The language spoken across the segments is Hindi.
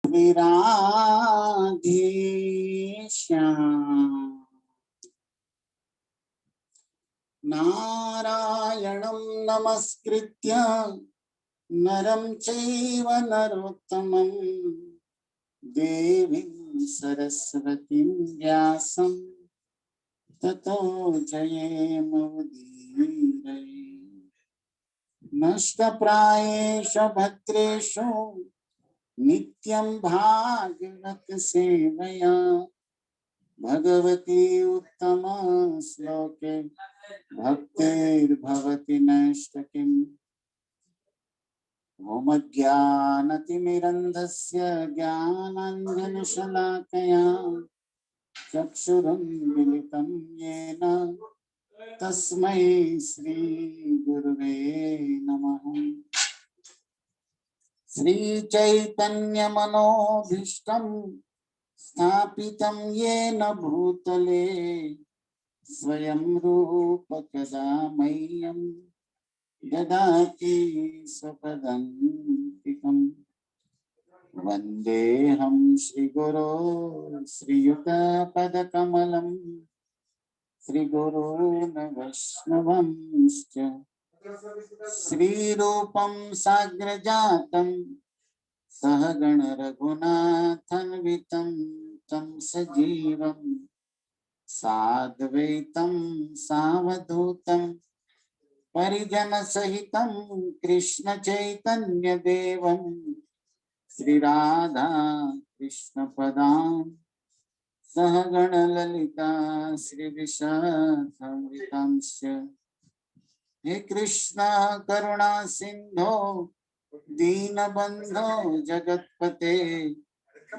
श्री राधे श्याम। नारायणं नमस्कृत्य नरं चैव नरोत्तमं देवीं सरस्वतीं व्यासं ततो जयेमुदीरये। नष्टप्रायेषु भद्रेषु नित्यं भागवत सेवया भगवती उत्तम श्लोके भक्तिर्भवति नैष्ठिकीम्। ॐ अज्ञानतिमिरन्धस्य ज्ञानाञ्जनशलाकया चक्षुरुन्मीलितं येन तस्मै श्रीगुरुवे नमः। श्रीचैतन्यमनोभीष्टं स्थापितं येन भूतले स्वयं रूप कदा मह्यं ददाति स्वपदान्तिकम्। वन्देऽहं श्रीगुरो श्रीयुतपदकमलं श्रीगुरून् वैष्णवंश्च श्रीरूपं साग्रजातं सहगण रघुनाथान्वितं तं सजीवं साद्वैतं सावधूतं परिजनसहितं कृष्ण चैतन्य देवं श्रीराधा कृष्ण पदान् सहगण ललिता श्रीविशाखान्वितांश्च। हे कृष्णा करुणा सिंधो दीनबंधो जगत्पते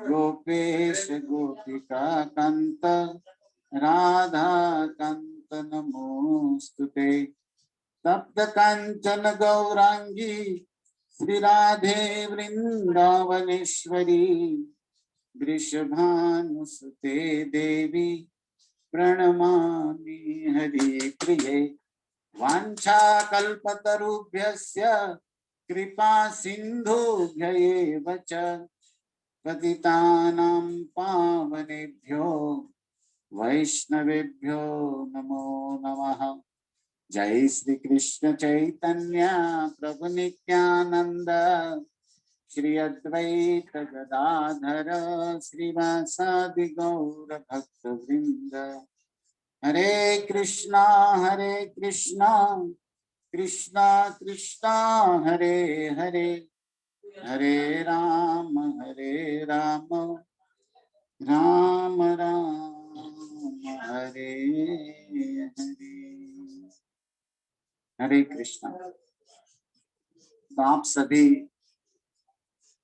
गोपेश गोपिका कांत राधा कांत नमोस्तुते। तप्त कांचन गौरांगी श्री राधे वृंदावनेश्वरी वृषभानुसुते देवी प्रणमामि हरिप्रिये। वाञ्छाकल्पतरुभ्यस्य कृपा सिन्धुभ्यैव च पतितानां पावनेभ्यो वैष्णवेभ्यो नमो नमः। जय श्री कृष्ण चैतन्य प्रभु नित्यानंद श्री अद्वैत गदाधर श्रीवासादि गौर भक्त वृंद। हरे कृष्णा कृष्णा कृष्णा हरे हरे हरे राम राम राम हरे हरे। हरे कृष्णा। तो आप सभी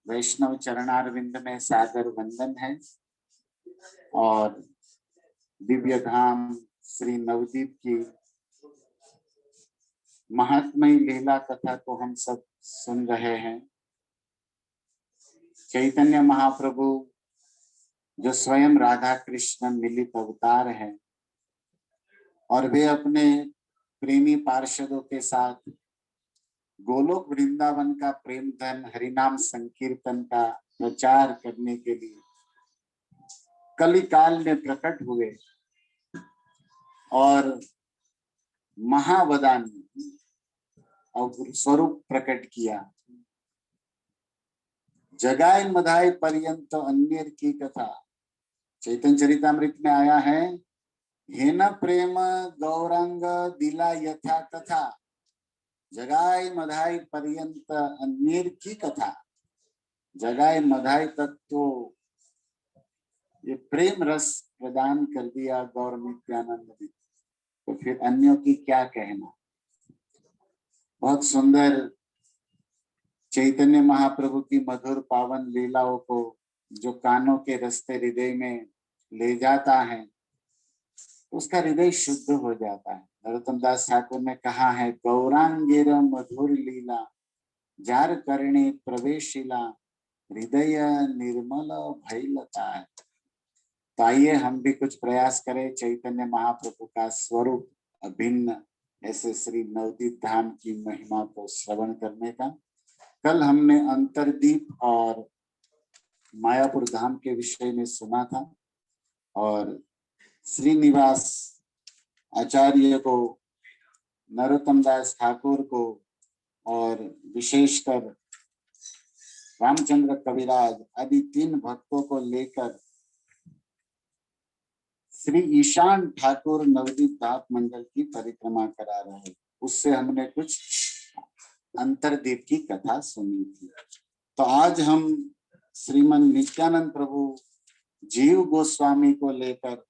वैष्णव चरणारविंद में सादर वंदन है और दिव्य धाम श्री नवदीप की महात्मय लीला कथा को हम सब सुन रहे हैं। चैतन्य महाप्रभु जो स्वयं राधा कृष्ण मिलित अवतार है और वे अपने प्रेमी पार्षदों के साथ गोलोक वृंदावन का प्रेम धन हरिनाम संकीर्तन का प्रचार करने के लिए कली काल में प्रकट हुए और महावदान और स्वरूप प्रकट किया। जगाए मधाय पर्यंत अन्यर की कथा चैतन्य चरितामृत में आया है। हेन प्रेम गौरांग दिला यथा कथा जगाए मधाई पर्यंत अन्यर की कथा। जगाए मधाई तक तो ये प्रेम रस प्रदान कर दिया गौर नित्यानंद ने, तो फिर अन्यों की क्या कहना। बहुत सुंदर चैतन्य महाप्रभु की मधुर पावन लीलाओं को जो कानों के रास्ते हृदय में ले जाता है उसका हृदय शुद्ध हो जाता है। नरोत्तम दास ठाकुर ने कहा है, गौरांगेर मधुर लीला जार करणे प्रवेशिला हृदय निर्मल भैलता है। तो आइए हम भी कुछ प्रयास करें चैतन्य महाप्रभु का स्वरूप अभिन्न ऐसे श्री नवदीप धाम की महिमा को श्रवण करने का। कल हमने अंतरदीप और मायापुर धाम के विषय में सुना था और श्रीनिवास आचार्य को, नरोत्तम दास ठाकुर को और विशेषकर रामचंद्र कविराज आदि 3 भक्तों को लेकर श्री ईशान ठाकुर नवदीप धाम मंडल की परिक्रमा करा रहे हैं। उससे हमने कुछ अंतरदीप की कथा सुनी थी। तो आज हम श्रीमन नित्यानंद प्रभु जीव गोस्वामी को लेकर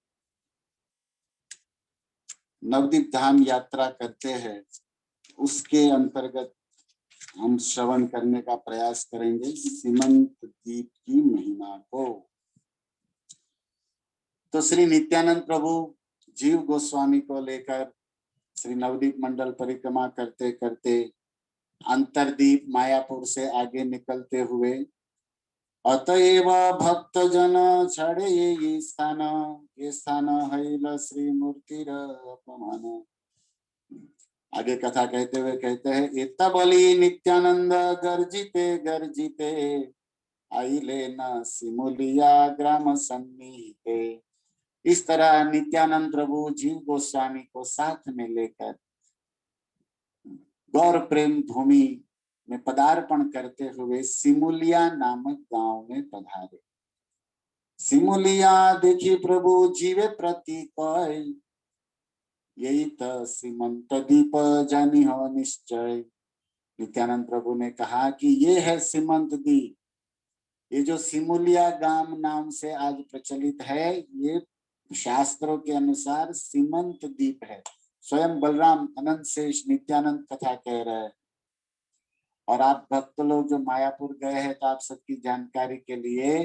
नवदीप धाम यात्रा करते हैं। उसके अंतर्गत हम श्रवण करने का प्रयास करेंगे सीमंत दीप की महिमा को। तो श्री नित्यानंद प्रभु जीव गोस्वामी को लेकर श्री नवदीप मंडल परिक्रमा करते करते अंतरदीप मायापुर से आगे निकलते हुए अतएव भक्त जन छड़े ये स्थान हैल श्री मूर्तिर अपमान। आगे कथा कहते हुए कहते हैं इतबली नित्यानंद गर्जिते गर्जिते आइले न सिमुलिया ग्राम सन्निहिते। इस तरह नित्यानंद प्रभु जीव गोस्वामी को साथ में लेकर गौर प्रेम भूमि में पदार्पण करते हुए सिमुलिया नामक गांव में पधारे। सिमुलिया देखी प्रभु जीवे प्रति कय यही तो सीमंत दीप जानी हो निश्चय। नित्यानंद प्रभु ने कहा कि ये है सीमंत दीप। ये जो सिमुलिया गांव नाम से आज प्रचलित है, ये शास्त्रों के अनुसार सीमंत दीप है। स्वयं बलराम अनंत शेष नित्यानंद कथा कह रहे हैं। और आप भक्त लोग जो मायापुर गए हैं, तो आप सबकी जानकारी के लिए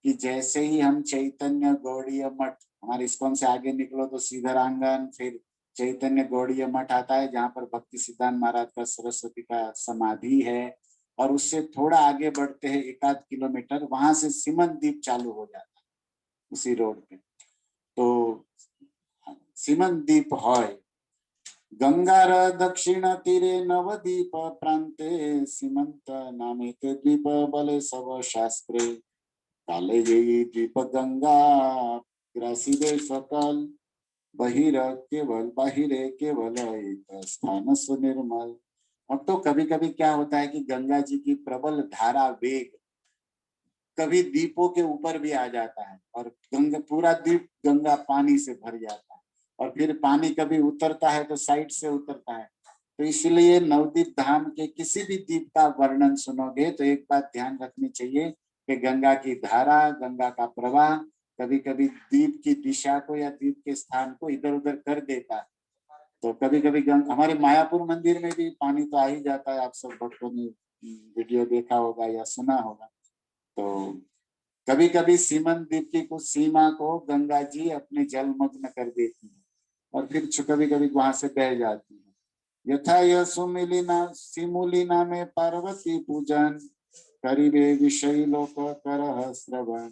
कि जैसे ही हम चैतन्य गौड़ीय मठ, हमारे इस्कॉन से आगे निकलो तो सीधरांगन, फिर चैतन्य गौड़ीय मठ आता है जहाँ पर भक्ति सिद्धांत महाराज का सरस्वती का समाधि है। और उससे थोड़ा आगे बढ़ते हैं 1-8 किलोमीटर, वहां से सीमंत दीप चालू हो जाता है उसी रोड पे। तो सीमंत दीप है गंगार दक्षिण तीरे नवदीप प्रांते सीमंत नामेते द्वीप बले सब शास्त्रे काले ये द्वीप गंगा ग्रासीदे सकल बाहिरे केवल एक स्थान सुनिर्मल। और तो कभी कभी क्या होता है कि गंगा जी की प्रबल धारा वेग कभी द्वीपों के ऊपर भी आ जाता है और पूरा द्वीप गंगा पानी से भर जाता है। और फिर पानी कभी उतरता है तो साइड से उतरता है। तो इसलिए नवदीप धाम के किसी भी द्वीप का वर्णन सुनोगे तो एक बात ध्यान रखनी चाहिए कि गंगा की धारा, गंगा का प्रवाह कभी कभी द्वीप की दिशा को या द्वीप के स्थान को इधर उधर कर देता है। तो कभी कभी हमारे मायापुर मंदिर में भी पानी तो आ ही जाता है। आप सब भक्तों ने वीडियो देखा होगा या सुना होगा। तो कभी कभी सीमंत द्वीप की कुछ सीमा को गंगा जी अपने जलमग्न कर देती है और फिर कभी कभी वहां से बह जाती है। यथा यह सिमुलिना में पार्वती पूजन करीबे विषय लोक कर श्रवण।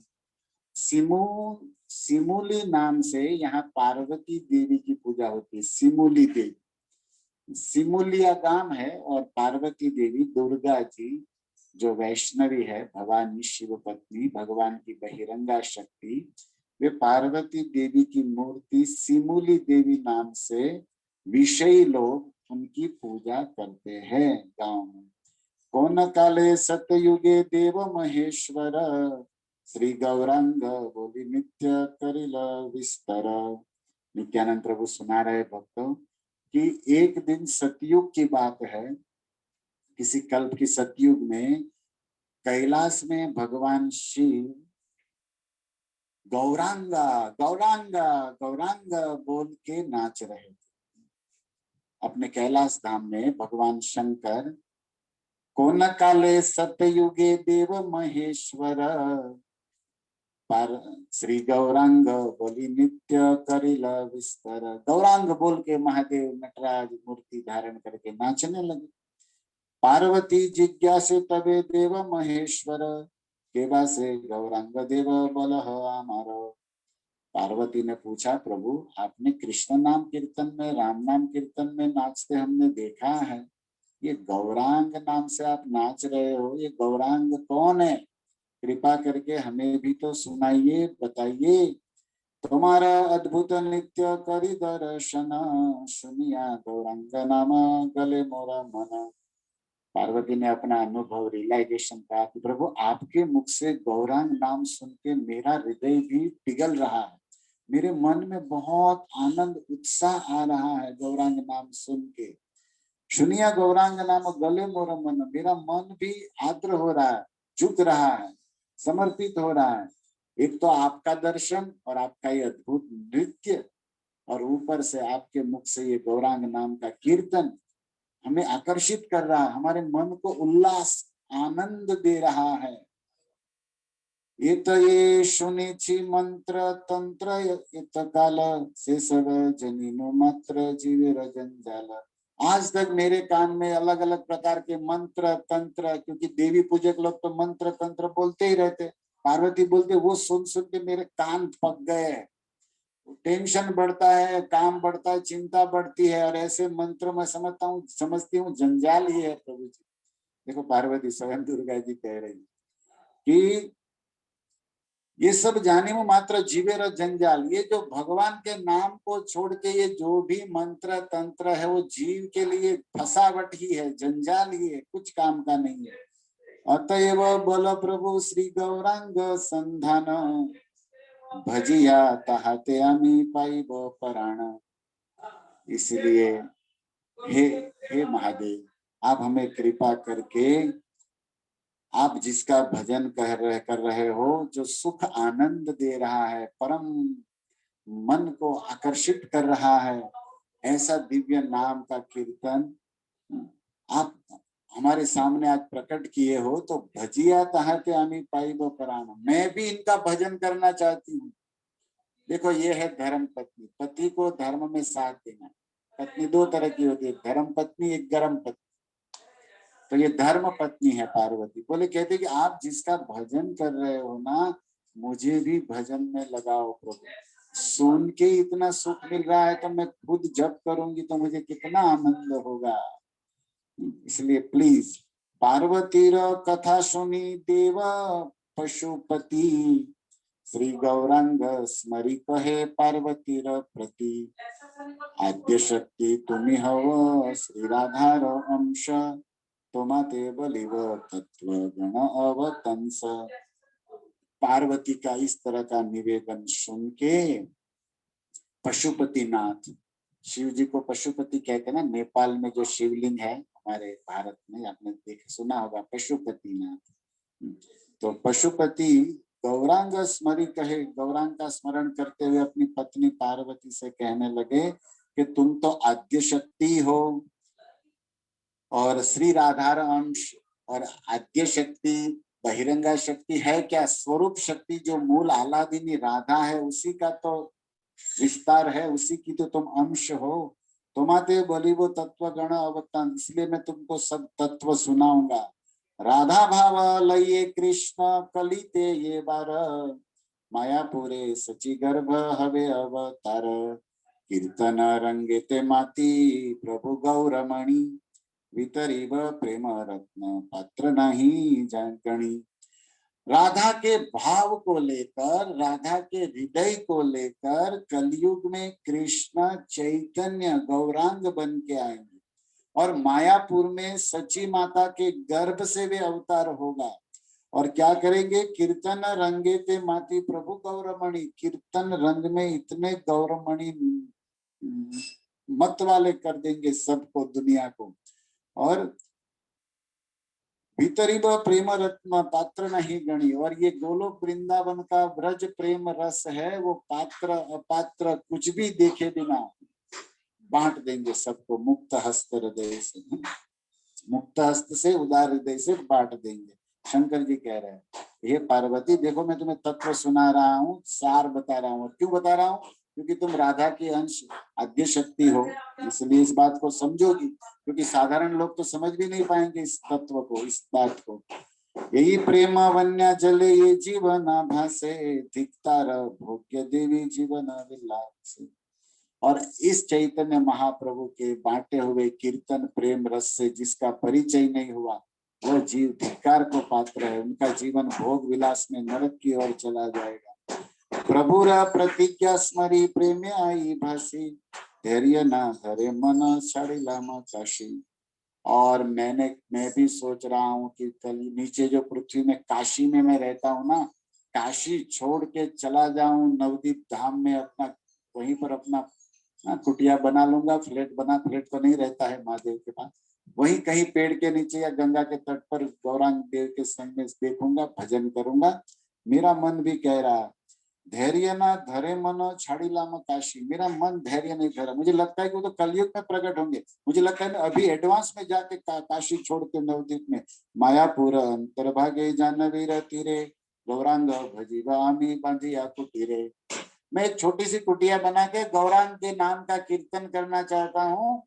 सिमुली नाम से यहाँ पार्वती देवी की पूजा होती है। सिमुली देवी सिमुलिया गांव है और पार्वती देवी दुर्गा जी जो वैष्णवी है, भवानी शिव पत्नी, भगवान की बहिरंगा शक्ति, वे पार्वती देवी की मूर्ति सिमुली देवी नाम से विषयी लोग उनकी पूजा करते हैं गांव में। कौन काले सतयुगे देव महेश्वर श्री गौरांग बोली नित्य करिल विस्तर। नित्यानंद प्रभु सुना रहे भक्तों कि एक दिन सतयुग की बात है, किसी कल्प की सतयुग में कैलाश में भगवान शिव गौरांगा गौरांगा गौरांगा बोल के नाच रहे थे। अपने कैलाश धाम में भगवान शंकर कोन काले सतयुगे देव महेश्वर पर श्री गौरांग बोली नित्य करिल विस्तर। गौरांग बोल के महादेव नटराज मूर्ति धारण करके नाचने लगे। पार्वती जिज्ञासे तबे देव महेश्वर केवा से गौरांग देव बल हमारो। पार्वती ने पूछा, प्रभु आपने कृष्ण नाम कीर्तन में, राम नाम कीर्तन में नाचते हमने देखा है, ये गौरांग नाम से आप नाच रहे हो, ये गौरांग कौन है? कृपा करके हमें भी तो सुनाइए, बताइए। तुम्हारा अद्भुत नित्य करि दर्शन, सुनिया गौरांग नाम गले मोरा मन। पार्वती ने अपना अनुभव रियलाइजेशन कहा कि प्रभु आपके मुख से गौरांग नाम सुन के मेरा हृदय भी पिघल रहा है, मेरे मन में बहुत आनंद उत्साह आ रहा है गौरांग नाम सुन के। सुनिया गौरांग नाम गले मोर मन, मेरा मन भी आर्द्र हो रहा है, झुक रहा है, समर्पित हो रहा है। एक तो आपका दर्शन और आपका ये अद्भुत नृत्य, और ऊपर से आपके मुख से ये गौरांग नाम का कीर्तन हमें आकर्षित कर रहा है, हमारे मन को उल्लास आनंद दे रहा है। ये सुनिछि मंत्र तंत्र इत काल, से सब जनिनो मात्र जीवेर जंजाल। आज तक मेरे कान में अलग अलग प्रकार के मंत्र तंत्र, क्योंकि देवी पूजक लोग तो मंत्र तंत्र बोलते ही रहते, पार्वती बोलते, वो सुन सुन के मेरे कान पक गए। टेंशन बढ़ता है, काम बढ़ता है, चिंता बढ़ती है, और ऐसे मंत्र मैं समझती हूँ जंजाल ही है प्रभु जी। देखो पार्वती स्वयं दुर्गा जी कह रही कि ये सब जाने में मात्र जीवेर जंजाल, ये जो भगवान के नाम को छोड़ के ये जो भी मंत्र तंत्र है वो जीव के लिए फसावट ही है, जंजाल ही है, कुछ काम का नहीं है। अतएव बल प्रभु श्री गौरांग संधान, भजिया ताहाते आमी पाइब पराण। इसलिए हे हे महादेव, आप हमें कृपा करके, आप जिसका भजन कर रहे हो, जो सुख आनंद दे रहा है, परम मन को आकर्षित कर रहा है, ऐसा दिव्य नाम का कीर्तन आप हमारे सामने आज प्रकट किए हो, तो भजिया ताहते आमी पाइबो पराण, मैं भी इनका भजन करना चाहती हूँ। देखो ये है धर्म पत्नी, पति को धर्म में साथ देना। पत्नी दो तरह की होती है, धर्म पत्नी, एक गर्म पत्नी। तो ये धर्म पत्नी है पार्वती। बोले, कहते कि आप जिसका भजन कर रहे हो ना, मुझे भी भजन में लगाओ प्रभु। सुन के इतना सुख मिल रहा है, तो मैं खुद जप करूंगी तो मुझे कितना आनंद होगा। इसलिए प्लीज, पार्वती र कथा सुनी देव पशुपति, श्री गौरांग स्मरी कहे पार्वती र प्रति। आद्य शक्ति तुम्ही हव श्री राधार अंश, तुम्हाते बलिव तत्व गण अवतंस। पार्वती का इस तरह का निवेदन सुन के पशुपति नाथ, शिव जी को पशुपति कहते हैं ना, नेपाल में जो शिवलिंग है, हमारे भारत में आपने देख सुना होगा पशुपति नाथ। तो पशुपति गौरांग स्मरी कहे, गौरांग का स्मरण करते हुए अपनी पत्नी पार्वती से कहने लगे कि तुम तो आद्य शक्ति हो और श्री राधार अंश, और आद्य शक्ति बहिरंगा शक्ति है क्या? स्वरूप शक्ति जो मूल आह्लादिनी राधा है, उसी का तो विस्तार है, उसी की तो तुम अंश हो। तुम्हाते बलिवो तत्व गण अवतान, इसलिए मैं तुमको सब तत्व सुनाऊंगा। राधा भाव लइए कृष्ण कलिते ये बार, मायापुरे सची गर्भ हवे अवतार। कीर्तन रंगेते माती प्रभु गौरमणि, वितरीब प्रेम रत्न पात्र नहीं जागणी। राधा के भाव को लेकर, राधा के हृदय को लेकर कलयुग में कृष्ण चैतन्य गौरांग बन के आएंगे, और मायापुर में सची माता के गर्भ से वे अवतार होगा। और क्या करेंगे? कीर्तन रंगे ते माती प्रभु गौरमणि, कीर्तन रंग में इतने गौरमणि मत वाले कर देंगे सबको, दुनिया को। और भीतरी प्रेम रत्न पात्र नहीं गणी, और ये गोलोक वृंदावन का ब्रज प्रेम रस है, वो पात्र अपात्र कुछ भी देखे बिना बांट देंगे सबको, मुक्त हस्त हृदय से, मुक्त हस्त से, उदार हृदय से बांट देंगे। शंकर जी कह रहे हैं, ये पार्वती देखो, मैं तुम्हें तत्व सुना रहा हूँ, सार बता रहा हूँ। क्यों बता रहा हूँ? क्योंकि तुम राधा के अंश आद्य शक्ति हो, इसलिए इस बात को समझोगी, क्योंकि साधारण लोग तो समझ भी नहीं पाएंगे इस तत्व को, इस बात को। यही प्रेम वन्या जले ये जीवन भासे, धिक्तार भोग्य देवी जीवन विलास। और इस चैतन्य महाप्रभु के बांटे हुए कीर्तन प्रेम रस से जिसका परिचय नहीं हुआ, वह जीव धिक्कार को पात्र है, उनका जीवन भोग विलास में नरक की ओर चला जाएगा। प्रभुर प्रतिज्ञा स्मरी प्रेम आई भासी, धैर्य ना धरे मन छाड़िला काशी। और मैं भी सोच रहा हूँ कि कल नीचे जो पृथ्वी में काशी में मैं रहता हूँ ना, काशी छोड़ के चला जाऊं नवदीप धाम में, अपना वहीं पर अपना कुटिया बना लूंगा। फ्लैट तो नहीं रहता है महादेव के पास, वहीं कहीं पेड़ के नीचे या गंगा के तट पर गौरांग देव के संग में देखूंगा, भजन करूंगा। मेरा मन भी कह रहा है, धैर्य ना धरे मनो छाड़ीला में काशी। मेरा मन धैर्य नहीं धरा। मुझे लगता है कि वो तो कलयुग में प्रकट होंगे। मुझे लगता है अभी एडवांस में जाके काशी छोड़ के नवदीप में मायापुर अंतर्भागे जानवीर तीरे गौरांग भजीवामी बांधिया कुटीरे। मैं एक छोटी सी कुटिया बना के गौरांग के नाम का कीर्तन करना चाहता हूँ,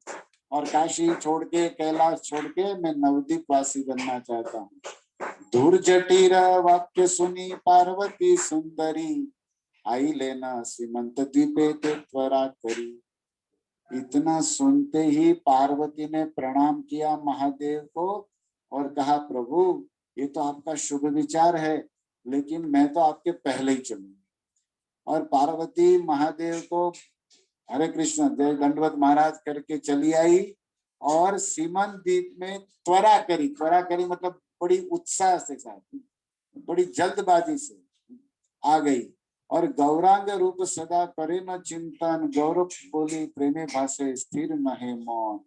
और काशी छोड़ के कैलाश छोड़ के मैं नवदीप वासी बनना चाहता हूँ। दूर जटिर वाक्य सुनी पार्वती सुंदरी, आई लेना सीमंत द्वीपे ते त्वरा करी। इतना सुनते ही पार्वती ने प्रणाम किया महादेव को और कहा, प्रभु ये तो आपका शुभ विचार है, लेकिन मैं तो आपके पहले ही चलूंगी। और पार्वती महादेव को हरे कृष्ण जय दंडवत महाराज करके चली आई और सीमंत द्वीप में त्वरा करी मतलब बड़ी उत्साह से साथ, बड़ी जल्दबाजी से आ गई। और गौरांग रूप सदा करे न चिंतन, गौरव बोली प्रेमे भाषे स्थिर नहे मौन।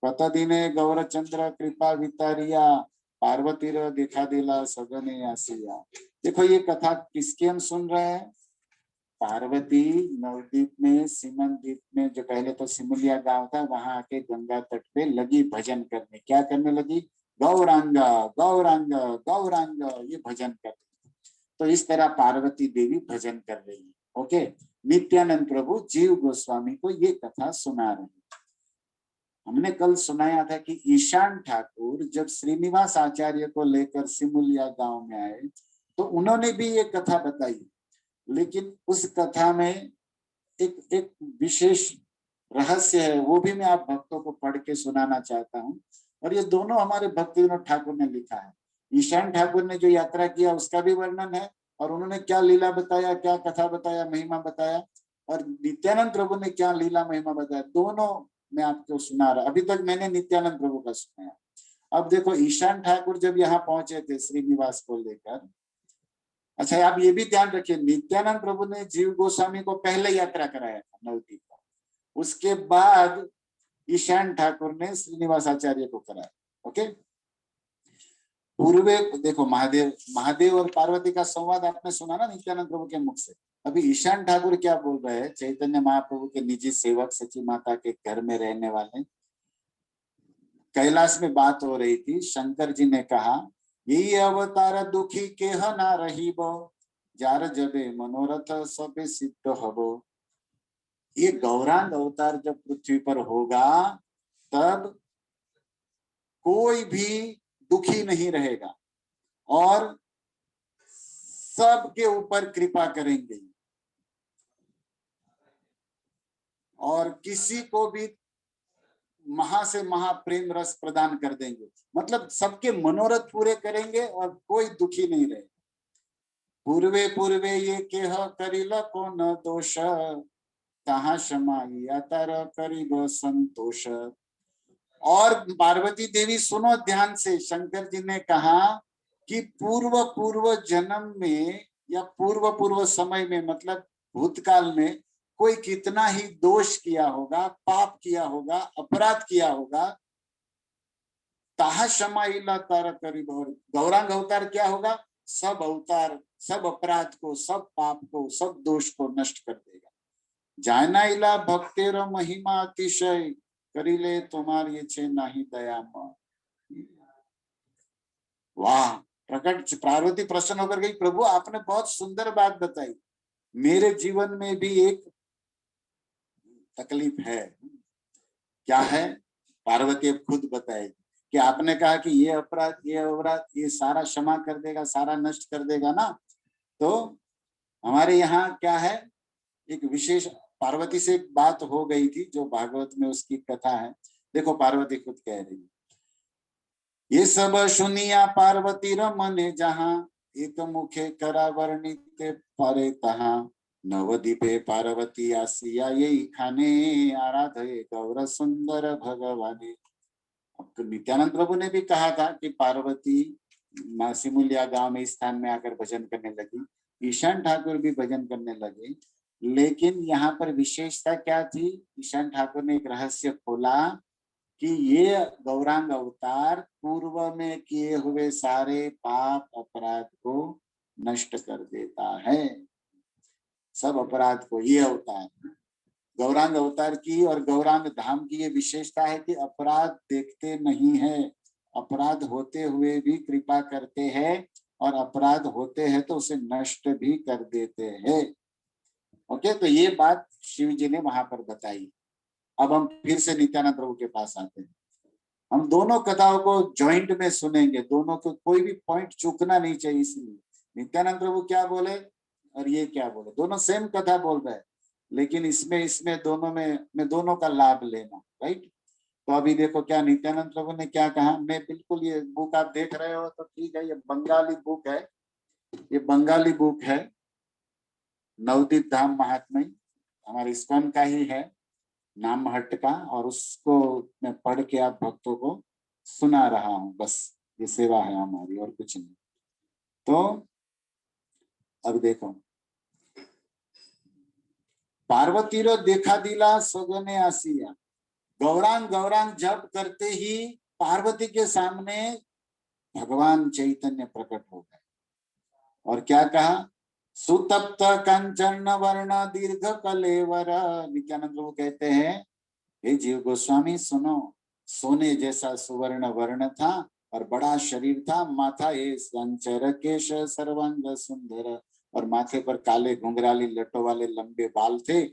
प्रतिदिने गौरचंद्र कृपा वितारिया, पार्वती रो दिखा दिला सगने आसिया। देखो ये कथा किसकी हम सुन रहे हैं? पार्वती नवद्वीप में सीमंत द्वीप में, जो पहले तो सिमुलिया गांव था, वहां आके गंगा तट पे लगी भजन करने। क्या करने लगी? गौरांगा गौरांगा गौरांगा, ये भजन कर। तो इस तरह पार्वती देवी भजन कर रही है। ओके, नित्यानंद प्रभु जीव गोस्वामी को ये कथा सुना रहे हैं। हमने कल सुनाया था कि ईशान ठाकुर जब श्रीनिवास आचार्य को लेकर सिमुलिया गांव में आए तो उन्होंने भी ये कथा बताई, लेकिन उस कथा में एक विशेष रहस्य है, वो भी मैं आप भक्तों को पढ़ के सुनाना चाहता हूँ। और ये दोनों हमारे भक्ति विनोद ठाकुर ने लिखा है। ईशान ठाकुर ने जो यात्रा किया उसका भी वर्णन है, और उन्होंने क्या लीला बताया, क्या कथा बताया, महिमा बताया, और नित्यानंद प्रभु ने क्या लीला महिमा बताया, दोनों मैं आपको सुना रहा। अभी तक मैंने नित्यानंद प्रभु का सुनाया। अब देखो, ईशान ठाकुर जब यहाँ पहुंचे थे श्रीनिवास को लेकर, अच्छा आप ये भी ध्यान रखिए, नित्यानंद प्रभु ने जीव गोस्वामी को पहले यात्रा कराया था नवद्वीप का, उसके बाद ईशान ठाकुर ने श्रीनिवास आचार्य को कराया। ओके, पूर्वे देखो महादेव और पार्वती का संवाद आपने सुना ना नित्यानंद प्रभु के मुख से। अभी ईशान ठाकुर क्या बोल रहे हैं? चैतन्य महाप्रभु के निजी सेवक सची माता के घर में रहने वाले, कैलाश में बात हो रही थी। शंकर जी ने कहा, यही अवतार दुखी के ना रही बो, जार जबे मनोरथ सबे सिद्ध हबो। ये गौरांग अवतार जब पृथ्वी पर होगा तब कोई भी दुखी नहीं रहेगा और सबके ऊपर कृपा करेंगे और किसी को भी महा से महा प्रेम रस प्रदान कर देंगे। मतलब सबके मनोरथ पूरे करेंगे और कोई दुखी नहीं रहेगा। पूर्वे पूर्वे ये केह करिल को न दोष, तहा समाई तर करिब संतोष। और पार्वती देवी सुनो ध्यान से, शंकर जी ने कहा कि पूर्व पूर्व जन्म में या पूर्व पूर्व समय में, मतलब भूतकाल में कोई कितना ही दोष किया होगा, पाप किया होगा, अपराध किया होगा, ताहा क्षमा तारा करीब। गौरांग अवतार क्या होगा? सब अवतार, सब अपराध को, सब पाप को, सब दोष को नष्ट कर देगा। जाना इला भक्तेर महिमा अतिशय, करीले तुम्हारी छे नहीं दया। वाह, प्रकट पार्वती प्रसन्न होकर गई, प्रभु आपने बहुत सुंदर बात बताई, मेरे जीवन में भी एक तकलीफ है। क्या है? पार्वती खुद बताएगी कि आपने कहा कि ये अपराध ये सारा क्षमा कर देगा, सारा नष्ट कर देगा ना। तो हमारे यहाँ क्या है, एक विशेष पार्वती से एक बात हो गई थी जो भागवत में उसकी कथा है। देखो पार्वती खुद कह रही है, ये सब सुनिया पार्वती रमने जहाँ, एक मुखे करा वर्णित परे तहाँ, नवदीपे पार्वती आसिया यही खाने, आराधे गौर सुंदर भगवाने। अब तो नित्यानंद प्रभु ने भी कहा था कि पार्वती सिमुलिया गांव में इस स्थान में आकर भजन करने लगी, ईशान ठाकुर भी भजन करने लगे। लेकिन यहाँ पर विशेषता क्या थी? ईशान ठाकुर ने एक रहस्य खोला कि ये गौरांग अवतार पूर्व में किए हुए सारे पाप अपराध को नष्ट कर देता है। सब अपराध को ये अवतार, गौरांग अवतार की और गौरांग धाम की ये विशेषता है कि अपराध देखते नहीं है, अपराध होते हुए भी कृपा करते हैं, और अपराध होते हैं तो उसे नष्ट भी कर देते हैं। ओके, तो ये बात शिव जी ने वहां पर बताई। अब हम फिर से नित्यानंद प्रभु के पास आते हैं। हम दोनों कथाओं को जॉइंट में सुनेंगे, दोनों को कोई भी पॉइंट चूकना नहीं चाहिए। इसलिए नित्यानंद प्रभु क्या बोले और ये क्या बोले, दोनों सेम कथा बोल रहे हैं, लेकिन इसमें इसमें दोनों में दोनों का लाभ लेना, राइट। तो अभी देखो क्या नित्यानंद प्रभु ने क्या कहा। मैं बिल्कुल, ये बुक आप देख रहे हो तो ठीक है, ये बंगाली बुक है, ये बंगाली बुक है, नवदीप धाम महात्म्य, हमारे इस्कॉन का ही है, नाम हट का, और उसको मैं पढ़ के आप भक्तों को सुना रहा हूं, बस ये सेवा है हमारी और कुछ नहीं। तो अब देखो, पार्वती रो देखा दिला सगने आसिया, गौरांग गौरांग जप करते ही पार्वती के सामने भगवान चैतन्य प्रकट हो गए। और क्या कहा? सुतप्त कंचन वर्ण दीर्घ कलेवर। नित्यानंद प्रभु कहते हैं, हे जीव गोस्वामी सुनो, सोने जैसा सुवर्ण वर्ण था और बड़ा शरीर था, माथा ये संचर केश सर्वांग सुंदर, और माथे पर काले घुंघराली लटों वाले लंबे बाल थे,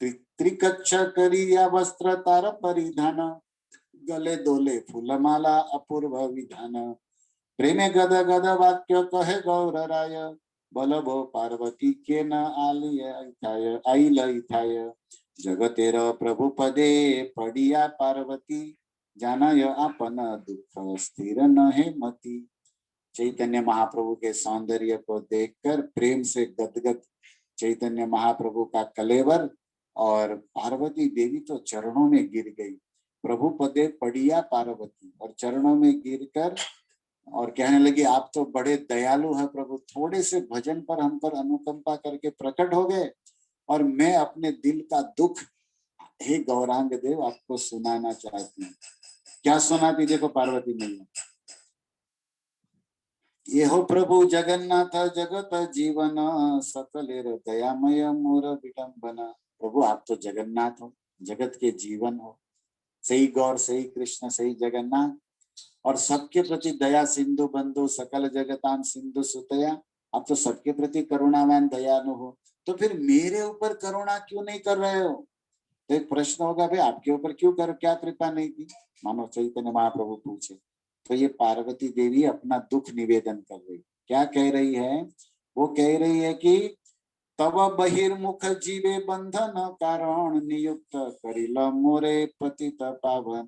त्रिकच्छ करिया वस्त्र तार परिधान, गले दोले फूलमाला अपूर्व विधान, प्रेमे गद गद वाक्य कहे गौर राय, बलभो पार्वती के न आलिय आइल इथाय, जगतेर प्रभु पदे पड़िया पार्वती, जानाय आपन दुख स्थिर न है मति। चैतन्य महाप्रभु के सौंदर्य को देखकर प्रेम से गदगद चैतन्य महाप्रभु का कलेवर, और पार्वती देवी तो चरणों में गिर गई। प्रभु पदे पड़िया पार्वती, और चरणों में गिरकर और कहने लगी, आप तो बड़े दयालु हैं प्रभु, थोड़े से भजन पर हम पर अनुकंपा करके प्रकट हो गए, और मैं अपने दिल का दुख हे गौरांग देव आपको सुनाना चाहती हूँ। क्या सुनाती? देखो पार्वती मैया, ये हो प्रभु जगन्नाथ जगत जीवन, सकलेर दयामय मोर विडंबना। प्रभु आप तो जगन्नाथ हो, जगत के जीवन हो, सही गौर सही कृष्ण सही जगन्नाथ, और सबके प्रति दया सिंधु बंधु सकल जगताम सिंधु सुतया, आप तो सबके प्रति करुणावान दयालु हो, तो फिर मेरे ऊपर करुणा क्यों नहीं कर रहे हो? तो एक प्रश्न होगा, भाई आपके ऊपर क्यों कर, क्या कृपा नहीं की? मानो चैतन्य महाप्रभु पूछे, तो ये पार्वती देवी अपना दुख निवेदन कर रही, क्या कह रही है? वो कह रही है कि तब बहिर्मुख जीवे बंधन कारण, नियुक्त करिल मोरे पतित पावन।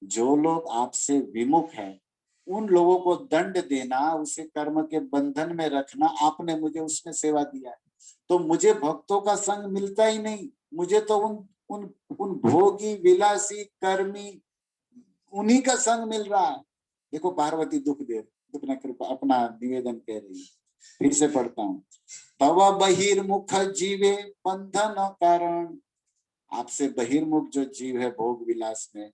जो लोग आपसे विमुख है उन लोगों को दंड देना, उसे कर्म के बंधन में रखना, आपने मुझे उसमें सेवा दिया है, तो मुझे भक्तों का संग मिलता ही नहीं, मुझे तो उन उन उन भोगी विलासी कर्मी उन्हीं का संग मिल रहा है। देखो पार्वती दुख दे, अपना कृपा अपना निवेदन कह रही है। फिर से पढ़ता हूँ, तव बहिर्मुख जीवे बंधन कारण, आपसे बहिर्मुख जो जीव है भोग विलास में,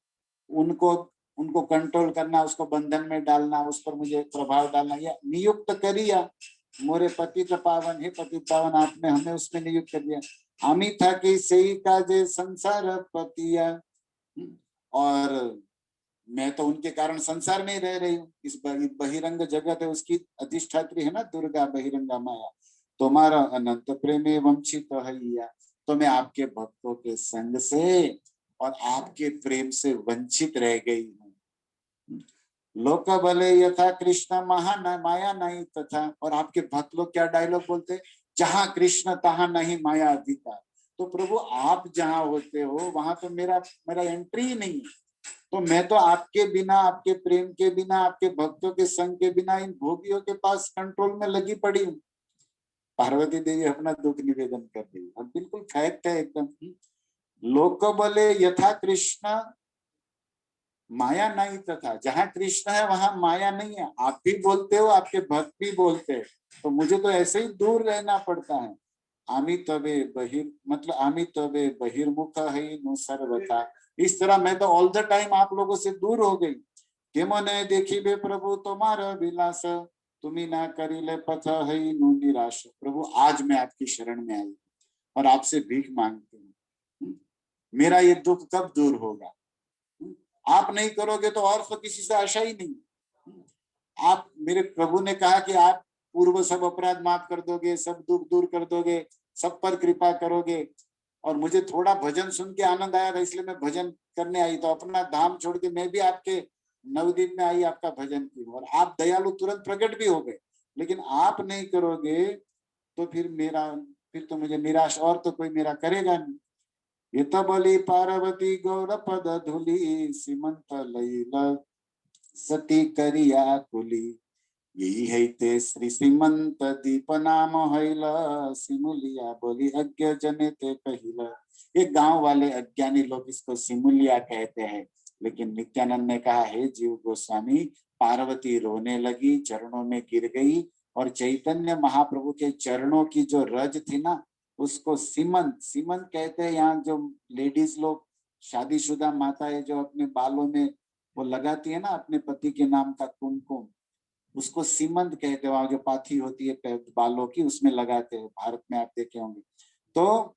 उनको उनको कंट्रोल करना, उसको बंधन में डालना, उस पर मुझे प्रभाव डालना, या नियुक्त करिया मोरे पतित पावन, हे पतित पावन आपने हमें उसमें नियुक्त कर दिया। आमी था कि सही का जे संसार पतिया, और मैं तो उनके कारण संसार में ही रह रही हूँ। इस बहिरंग जगत है उसकी अधिष्ठात्री है ना दुर्गा बहिरंगा माया, तुम्हारा अनंत प्रेम वंचित हैया, तो मैं आपके भक्तों के संग से और आपके प्रेम से वंचित रह गई हूँ। लोक बले यथा कृष्ण महान माया नहीं तथा, और आपके भक्त लोग क्या डायलॉग बोलते, जहां कृष्ण तहां नहीं माया अधिकार। तो प्रभु आप जहां होते हो वहां तो मेरा मेरा एंट्री ही नहीं है, तो मैं तो आपके बिना, आपके प्रेम के बिना, आपके भक्तों के संग के बिना इन भोगियों के पास कंट्रोल में लगी पड़ी हूँ। पार्वती देवी अपना दुख निवेदन कर रही है और बिल्कुल फैक्ट है एकदम। लोक बोले यथा कृष्ण माया नहीं तथा, जहां कृष्ण है वहां माया नहीं है। आप भी बोलते हो, आपके भक्त भी बोलते हैं, तो मुझे तो ऐसे ही दूर रहना पड़ता है। आमी तबे बहिर मतलब आमी तबे बहिर्मुख है नु सर्वथा। इस तरह मैं तो ऑल द टाइम आप लोगों से दूर हो गई। के मने देखी बे प्रभु तुम्हारा विलास, तुम्ही ना करीले पथ है नु निराश। प्रभु आज मैं आपकी शरण में आई और आपसे भीख मांगती हूँ। मेरा ये दुख कब दूर होगा? आप नहीं करोगे तो और तो किसी से आशा ही नहीं। आप, मेरे प्रभु ने कहा कि आप पूर्व सब अपराध माफ कर दोगे, सब दुख दूर कर दोगे, सब पर कृपा करोगे। और मुझे थोड़ा भजन सुन के आनंद आया था, इसलिए मैं भजन करने आई। तो अपना धाम छोड़ के मैं भी आपके नवदीप में आई, आपका भजन की। और आप दयालु तुरंत प्रकट भी हो गए, लेकिन आप नहीं करोगे तो फिर तो मुझे निराश, और तो कोई मेरा करेगा नहीं। इत बलि पार्वती गौर पद धुली, सीमंत लैल सती करिया कुली। यही है ते श्री सीमंत दीप नाम हैला, सिमुलिया बोली अज्ञ जने ते कहिला। ये गांव वाले अज्ञानी लोग इसको सिमुलिया कहते हैं, लेकिन नित्यानंद ने कहा है जीव गोस्वामी, पार्वती रोने लगी, चरणों में गिर गई, और चैतन्य महाप्रभु के चरणों की जो रज थी ना, उसको सीमंत, सीमंत कहते हैं। यहाँ जो लेडीज लोग, शादीशुदा माताएं जो अपने बालों में वो लगाती है ना अपने पति के नाम का कुमकुम, उसको सीमंत कहते हो। जो पाथी होती है बालों की, उसमें लगाते हैं, भारत में आप देखे होंगे। तो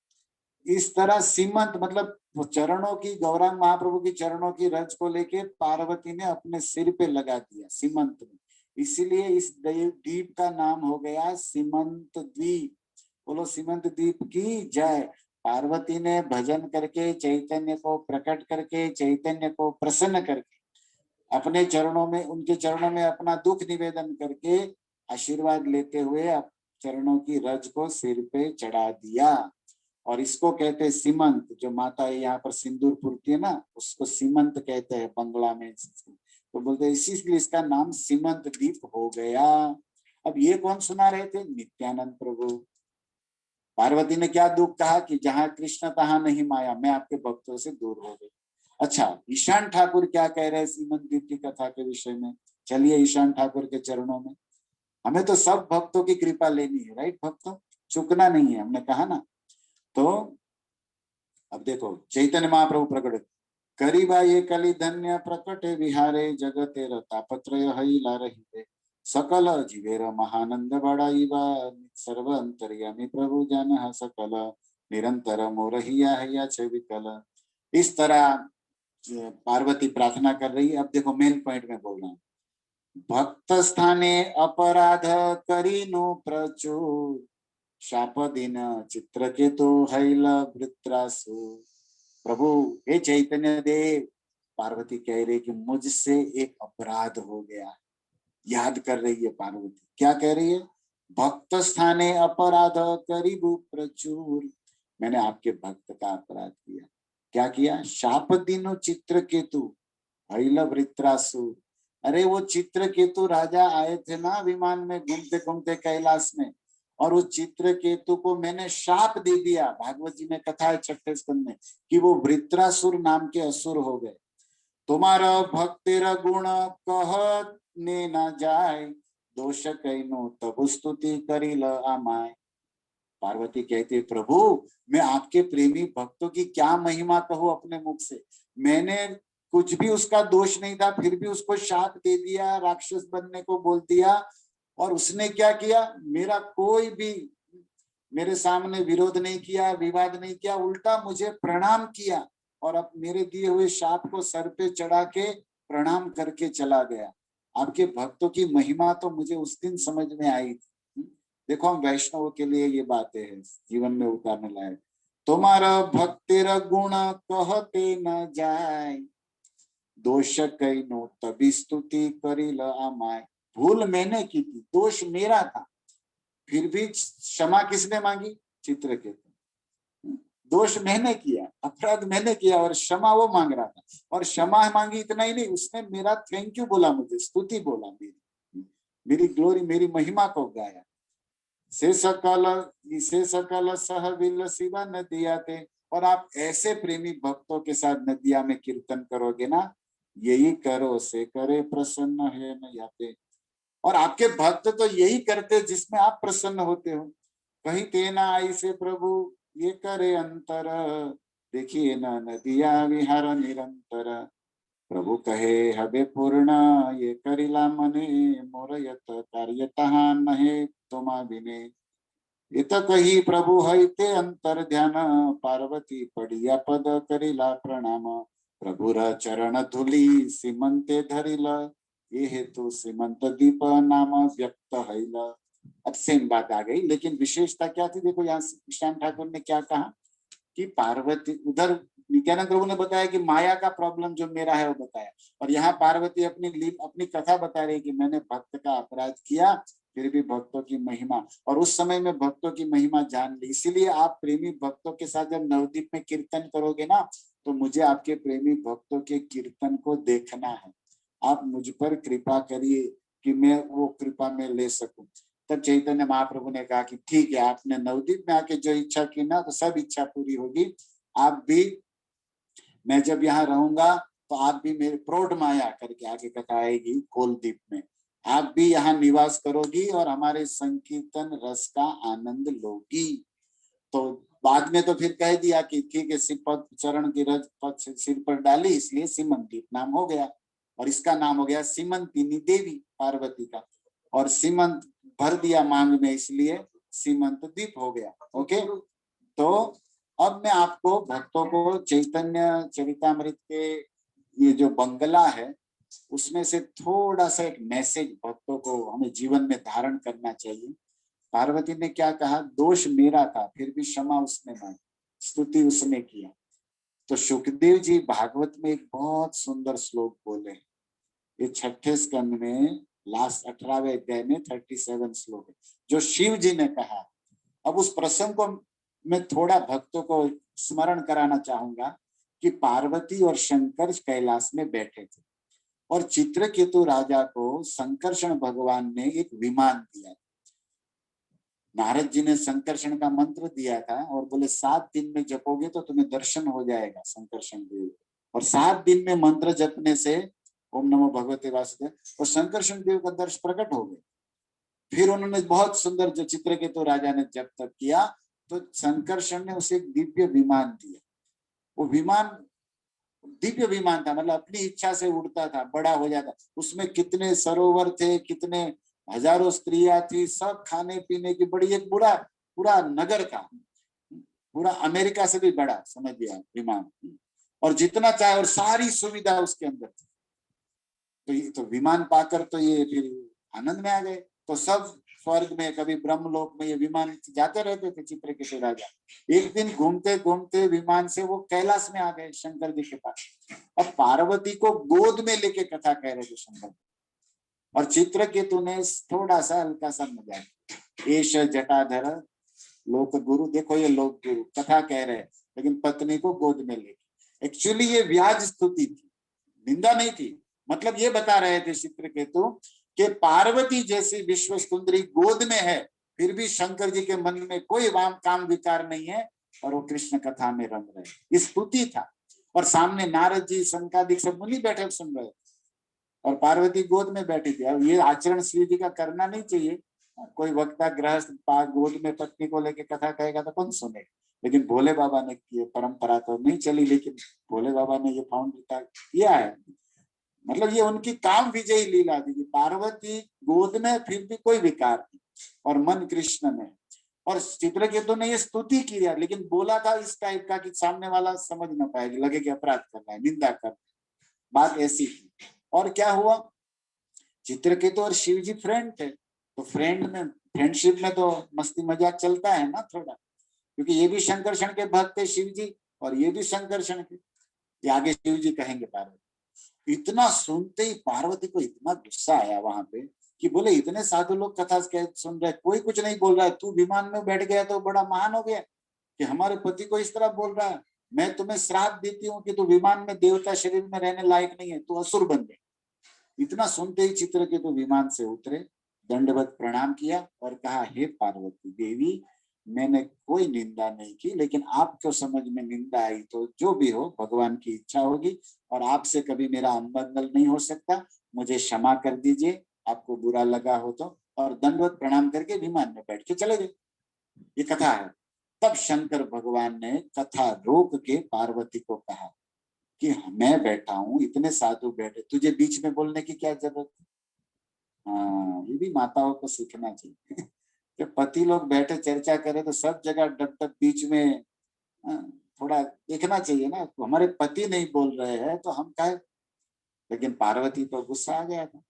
इस तरह सीमंत मतलब वो चरणों की, गौरांग महाप्रभु की चरणों की रज को लेके पार्वती ने अपने सिर पे लगा दिया सीमंत में। इसीलिए इस द्वीप का नाम हो गया सीमंत द्वीप। बोलो सीमंत द्वीप की जय। पार्वती ने भजन करके, चैतन्य को प्रकट करके, चैतन्य को प्रसन्न करके, अपने चरणों में, उनके चरणों में अपना दुख निवेदन करके आशीर्वाद लेते हुए चरणों की रज को सिर पे चढ़ा दिया। और इसको कहते हैं सीमंत। जो माता यहाँ पर सिंदूर पूरती है ना, उसको सीमंत कहते हैं बंगला में। तो बोलते हैं इसीलिए इसका नाम सीमंत द्वीप हो गया। अब ये कौन सुना रहे थे? नित्यानंद प्रभु। पार्वती ने क्या दुख कहा कि जहां कृष्ण तहां नहीं माया, मैं आपके भक्तों से दूर हो गई। अच्छा, ईशान ठाकुर क्या कह रहे हैं सीमंत द्वीप की कथा के विषय में? चलिए ईशान ठाकुर के चरणों में। हमें तो सब भक्तों की कृपा लेनी है, राइट भक्तों, चुकना नहीं है, हमने कहा ना। तो अब देखो चैतन्य महाप्रभु प्रकट करीबा ये कली धन्य प्रकट विहारे, जगते तापत्रय हईला रही सकल जीवेर महानंद बड़ाईबा, सर्व अंतर्यामी प्रभु जन सकल, निरंतर मोरहिया हैया छे विकल। इस तरह पार्वती प्रार्थना कर रही है। अब देखो मेन पॉइंट में बोल रहा हूँ। भक्त स्थाने अपराध करीनु प्रचुर, शाप दिन चित्रकेतु हैल वृत्रासु। प्रभु हे चैतन्य देव, पार्वती कह रही कि मुझसे एक अपराध हो गया। याद कर रही है पार्वती, क्या कह रही है? भक्त स्थाने अपराध करीबु प्रचुर, मैंने आपके भक्त का अपराध किया। क्या किया? शाप दिनो चित्रकेतु हैल वृत्रासु। अरे वो चित्रकेतु राजा आए थे ना विमान में घूमते घूमते कैलाश में, और उस चित्रकेतु को मैंने शाप दे दिया। भागवत जी में कथा है 6ठे स्कंद में कि वो वृत्रासुर नाम के असुर हो गए। तुम्हारा भक्तिर गुण कहने न जाए, दोष कहनो तब स्तुति करिल आमाय। पार्वती कहती प्रभु, मैं आपके प्रेमी भक्तों की क्या महिमा कहूं अपने मुख से। मैंने कुछ भी उसका दोष नहीं था, फिर भी उसको शाप दे दिया, राक्षस बनने को बोल दिया। और उसने क्या किया? मेरा कोई भी मेरे सामने विरोध नहीं किया, विवाद नहीं किया, उल्टा मुझे प्रणाम किया, और अब मेरे दिए हुए शाप को सर पे चढ़ा के प्रणाम करके चला गया। आपके भक्तों की महिमा तो मुझे उस दिन समझ में आई थी। देखो हम वैष्णवों के लिए ये बातें हैं जीवन में उतारने लायक। तुम्हारा भक्तिर गुण कहते न जाए, दोष कहनो तभी स्तुति करिल आमाय। भूल मैंने की थी, दोष मेरा था, फिर भी क्षमा किसने मांगी? चित्रकेतु। दोष मैंने किया, अपराध मैंने किया और क्षमा वो मांग रहा था। और क्षमा मांगी इतना ही नहीं, उसने मेरा थैंक यू बोला, मुझे स्तुति बोला, मेरी ग्लोरी, मेरी महिमा को गाया। से सकल सह विलसिबा नदियाते। और आप ऐसे प्रेमी भक्तों के साथ नदिया में कीर्तन करोगे ना, यही करो से करे प्रसन्न है न याते। और आपके भक्त तो यही करते जिसमें आप प्रसन्न होते हो। कहीं तेना आई से प्रभु ये करे अंतर, देखिए न नदिया विहार निरंतर। प्रभु कहे हबे पूर्ण ये करिला मने, मोर यत कार्यतः नहे तुमा बिने। ये तो कही प्रभु हईते अंतर ध्यान, पार्वती पड़िया पद करिला प्रणाम। प्रभुर चरण धूलि सीमंते धरिल, ये हेतु सीमंत दीप नाम व्यक्त हईल। अब सेम बात आ गई, लेकिन विशेषता क्या थी? देखो यहाँ श्याम ठाकुर ने क्या कहा कि पार्वती, उधर नित्यानंद प्रभु ने बताया कि माया का प्रॉब्लम जो मेरा है वो बताया, और यहाँ पार्वती अपनी कथा बता रही कि मैंने भक्त का अपराध किया, फिर भी भक्तों की महिमा, और उस समय में भक्तों की महिमा जान ली। इसीलिए आप प्रेमी भक्तों के साथ जब नवदीप में कीर्तन करोगे ना, तो मुझे आपके प्रेमी भक्तों के कीर्तन को देखना है। आप मुझ पर कृपा करिए कि मैं वो कृपा में ले सकूं। तब चैतन्य महाप्रभु ने कहा कि ठीक है, आपने नवदीप में आके जो इच्छा की ना, तो सब इच्छा पूरी होगी। आप भी, मैं जब यहाँ रहूंगा तो आप भी मेरे प्रौढ़ माया करके आगे कथा आएगी कोलदीप में, आप भी यहाँ निवास करोगी और हमारे संकीर्तन रस का आनंद लोगी। तो बाद में तो फिर कह दिया कि ठीक है, सिर चरण की रज पद सिर पर डाली, इसलिए सीमंतीप नाम हो गया। और इसका नाम हो गया सीमंतिनी देवी पार्वती का, और सीमंत भर दिया मांग में, इसलिए सीमंत दीप हो गया। ओके, तो अब मैं आपको भक्तों को चैतन्य चरितामृत के ये जो बंगला है उसमें से थोड़ा सा एक मैसेज भक्तों को हमें जीवन में धारण करना चाहिए। पार्वती ने क्या कहा? दोष मेरा था, फिर भी क्षमा उसने मांगी, स्तुति उसने किया। तो सुखदेव जी भागवत में एक बहुत सुंदर श्लोक बोले, ये 6ठे स्कंद में लास्ट 18वें अध्याय में 37 श्लोक है, जो शिव जी ने कहा। अब उस प्रसंग को मैं थोड़ा भक्तों को स्मरण कराना चाहूंगा कि पार्वती और शंकर कैलाश में बैठे थे, और चित्रकेतु राजा को संकर्षण भगवान ने एक विमान दिया। नारद जी ने संकर्षण का मंत्र दिया था और बोले 7 दिन में जपोगे तो तुम्हें दर्शन हो जाएगा संकर्षण देव। और 7 दिन में मंत्र जपने से ओम नमो भगवते वासुदेव, और संकर्षण देव का दर्शन प्रकट हो गए। फिर उन्होंने बहुत सुंदर, जो चित्रकेतु राजा ने जब तक किया, तो संकर्षण ने उसे एक दिव्य विमान दिया। वो विमान दिव्य विमान था, मतलब अपनी इच्छा से उड़ता था, बड़ा हो जाता। उसमें कितने सरोवर थे, कितने हजारों स्त्रियां थी, सब खाने पीने की बड़ी, एक पूरा पूरा नगर था, पूरा अमेरिका से भी बड़ा समझ गया विमान, और जितना चाहे, और सारी सुविधा उसके अंदर थी। तो ये तो विमान पाकर तो ये फिर आनंद में आ गए। तो सब स्वर्ग में, कभी ब्रह्मलोक में ये विमान जाते रहते थे चित्रकेतु राजा। एक दिन घूमते घूमते विमान से वो कैलाश में आ गए शंकर जी के पास। अब पार्वती को गोद में लेके कथा कह रहे थे शंकर, और चित्रकेतु ने थोड़ा सा हल्का सा मजाक, एश जटाधर लोक गुरु, देखो ये लोक गुरु कथा कह रहे हैं, लेकिन पत्नी को गोद में लेके। एक्चुअली ये व्याज स्तुति थी, निंदा नहीं थी। मतलब ये बता रहे थे चित्रकेतु कि पार्वती जैसी विश्व सुंदरी गोद में है, फिर भी शंकर जी के मन में कोई काम विकार नहीं है, और वो कृष्ण कथा में रम रहे। ये स्तुति था, और सामने नारद जी, शंकादिक सब मुनि बैठे सुन रहे, और पार्वती गोद में बैठी थी। अब ये आचरण श्री जी का करना नहीं चाहिए। कोई वक्ता गृहस्थ गोद में पत्नी को लेके कथा कहेगा तो कौन सुनेगा? लेकिन भोले बाबा ने किए, परंपरा तो नहीं चली, लेकिन भोले बाबा ने ये फाउंड किया है। मतलब ये उनकी काम विजयी लीला थी कि पार्वती गोद में, फिर भी कोई विकार नहीं, और मन कृष्ण में। और चित्रकेतु ने ये स्तुति किया, लेकिन बोला था इस टाइप का कि सामने वाला समझ ना पाएगी, लगे कि अपराध कर रहा है, निंदा कर रहा है। बात ऐसी थी। और क्या हुआ, चित्रकेतु और शिव जी फ्रेंड थे, तो फ्रेंडशिप में तो मस्ती मजाक चलता है ना थोड़ा, क्योंकि ये भी शंकरषण के भक्त थे शिव जी, और ये भी शंकरषण के। ये आगे शिव जी कहेंगे पार्वती। इतना सुनते ही पार्वती को इतना गुस्सा आया वहां पे, कि बोले इतने साधु लोग कथा सुन रहे, कोई कुछ नहीं बोल रहा है, तू विमान में बैठ गया तो बड़ा महान हो गया। कि हमारे पति को इस तरह बोल रहा है, मैं तुम्हें श्राप देती हूँ कि तू विमान में देवता शरीर में रहने लायक नहीं है, तू असुर बन गए। इतना सुनते ही चित्रकेतु विमान से उतरे, दंडवत प्रणाम किया और कहा, हे पार्वती देवी, मैंने कोई निंदा नहीं की, लेकिन आपको समझ में निंदा आई तो जो भी हो भगवान की इच्छा होगी, और आपसे कभी मेरा अमंगल नहीं हो सकता, मुझे क्षमा कर दीजिए, आपको बुरा लगा हो तो। और दंडवत प्रणाम करके विमान में बैठ के चले गए। ये कथा है। तब शंकर भगवान ने कथा रोक के पार्वती को कहा कि मैं बैठा हूं, इतने साधु बैठे, तुझे बीच में बोलने की क्या जरूरत है। हाँ, ये भी माताओं को सीखना चाहिए। जब पति लोग बैठे चर्चा करें तो सब जगह डब डब बीच में, थोड़ा देखना चाहिए ना, तो हमारे पति नहीं बोल रहे हैं तो हम कहे। लेकिन पार्वती तो गुस्सा आ गया था,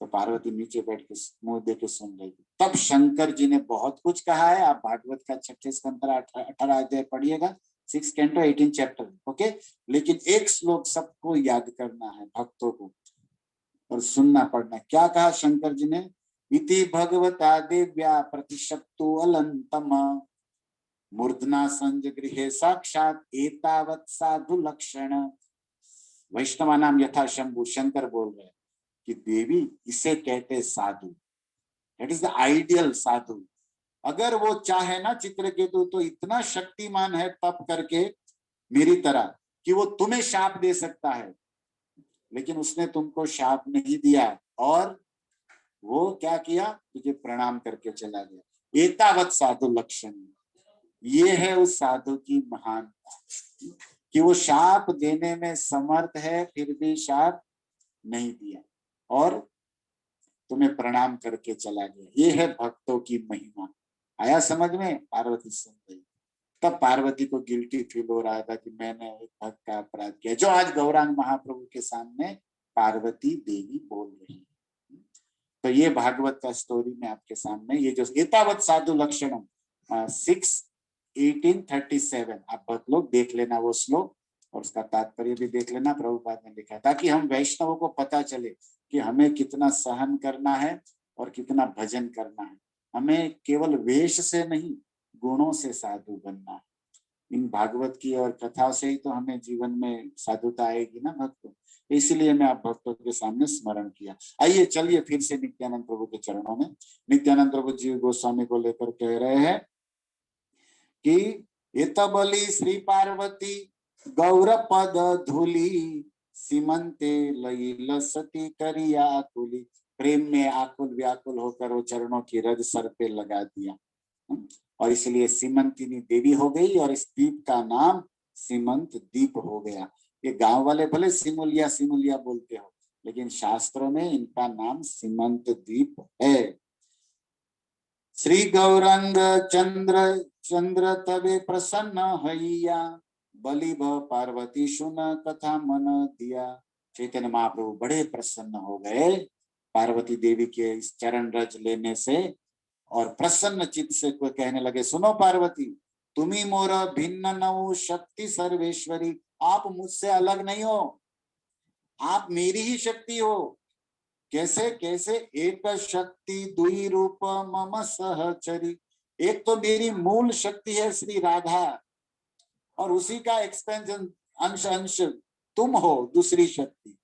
तो पार्वती नीचे बैठ के मुंह दे के सुन रही थी। तब शंकर जी ने बहुत कुछ कहा है, आप भागवत का 6 स्कंद 18 अध्याय पढ़िएगा, 6 कैंटो 18 चैप्टर, ओके। लेकिन एक श्लोक सबको याद करना है, भक्तों को, और सुनना पड़ना। क्या कहा शंकर जी ने, इति भगवता देव्या प्रतिशक्तो अलंतम मूर्धना संज गृहे साक्षात एतावत साधु लक्षण। वैष्णवा नाम यथा शंभु, शंकर बोल रहे हैं कि देवी इसे कहते साधु, दैट इज द आइडियल साधु। अगर वो चाहे ना चित्रकेतु तो इतना शक्तिमान है तप करके मेरी तरह कि वो तुम्हें शाप दे सकता है, लेकिन उसने तुमको शाप नहीं दिया, और वो क्या किया, तुझे प्रणाम करके चला गया। एतावत साधु लक्षण, ये है उस साधु की महानता कि वो शाप देने में समर्थ है, फिर भी शाप नहीं दिया और तुम्हें प्रणाम करके चला गया। ये है भक्तों की महिमा। आया समझ में? पार्वती सुन गई। तब पार्वती को गिल्टी फील हो रहा था कि मैंने एक भक्त का अपराध किया, जो आज गौरांग महाप्रभु के सामने पार्वती देवी बोल रही है। तो ये भागवत का स्टोरी में आपके सामने, ये जो एतावत साधु लक्षणम 6:18-37 आप भक्त लोग देख लेना वो श्लोक, और उसका तात्पर्य भी देख लेना, प्रभुपाद ने लिखा, ताकि हम वैष्णवों को पता चले कि हमें कितना सहन करना है और कितना भजन करना है। हमें केवल वेश से नहीं, गुणों से साधु बनना है। इन भागवत की और कथाओं से ही तो हमें जीवन में साधुता आएगी ना भक्तों। इसलिए मैं आप भक्तों के सामने स्मरण किया। आइए चलिए फिर से नित्यानंद प्रभु के चरणों में। नित्यानंद प्रभु जी गोस्वामी को लेकर कह रहे हैं कि एतबली श्री पार्वती गौर पद धूली सीमंते लई लसती करिया आकुली। प्रेम में आकुल व्याकुल होकर वो चरणों की रज सर पे लगा दिया, और इसलिए सीमंतिनी देवी हो गई, और इस द्वीप का नाम सीमंत द्वीप हो गया। ये गांव वाले भले सिमुलिया सिमुलिया बोलते हो, लेकिन शास्त्रों में इनका नाम सीमंत द्वीप है। श्री गौरंग चंद्र चंद्र तबे प्रसन्न हैया बलि पार्वती सुन कथा मन दिया। चैतन्य महाप्रभु बड़े प्रसन्न हो गए पार्वती देवी के इस चरण रज लेने से, और प्रसन्न चित्त से कोई कहने लगे, सुनो पार्वती, तुम्ही मोर भिन्न नौ शक्ति सर्वेश्वरी। आप मुझसे अलग नहीं हो, आप मेरी ही शक्ति हो। कैसे कैसे? एक शक्ति दुई रूप मम सहचरी। एक तो मेरी मूल शक्ति है श्री राधा, और उसी का एक्सपेंशन अंश अंश तुम हो दूसरी शक्ति।